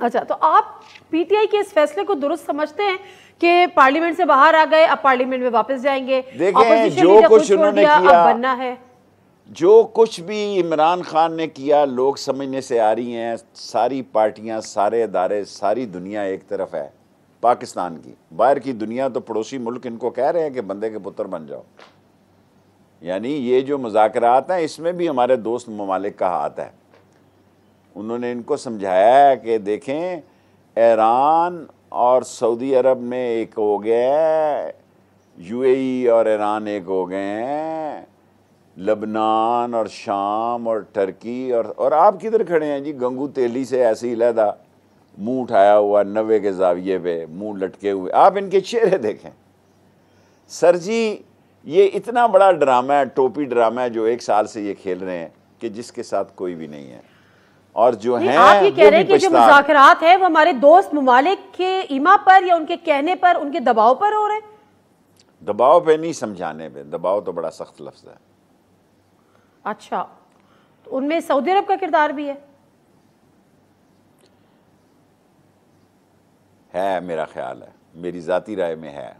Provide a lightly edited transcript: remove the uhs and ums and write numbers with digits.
अच्छा, तो आप पीटीआई के इस फैसले को दुरुस्त समझते हैं कि पार्लियामेंट से बाहर आ गए, अब पार्लियामेंट में वापस जाएंगे? देखें, जो कुछ उन्होंने किया, अब बनना है, जो कुछ भी इमरान खान ने किया, लोग समझने से आ रही हैं। सारी पार्टियां, सारे अदारे, सारी दुनिया एक तरफ है पाकिस्तान की। बाहर की दुनिया तो पड़ोसी मुल्क इनको कह रहे हैं कि बंदे के पुत्र बन जाओ। यानी ये जो मुज़ाकरात हैं, इसमें भी हमारे दोस्त ममालिक का हाथ है। उन्होंने इनको समझाया है कि देखें, ईरान और सऊदी अरब में एक हो गया, यूएई और ईरान एक हो गए हैं, लबनान और शाम और टर्की और आप किधर खड़े हैं जी? गंगू तेली से ऐसे ही लहदा मुंह उठाया हुआ 90 के जाविये पे, मुंह लटके हुए। आप इनके चेहरे देखें। सर जी, ये इतना बड़ा ड्रामा है, टोपी ड्रामा है जो 1 साल से ये खेल रहे हैं कि जिसके साथ कोई भी नहीं है। और जो हैं, आप ये कह रहे हैं कि जो मुज़ाकरात है वो हमारे दोस्त ममालिक के ईमा पर या उनके कहने पर, उनके दबाव पर हो रहे हैं? दबाव पे नहीं, समझाने पे। दबाव तो बड़ा सख्त लफ्ज है। अच्छा, तो उनमें सऊदी अरब का किरदार भी है? मेरा ख्याल है, मेरी जाती राय में है।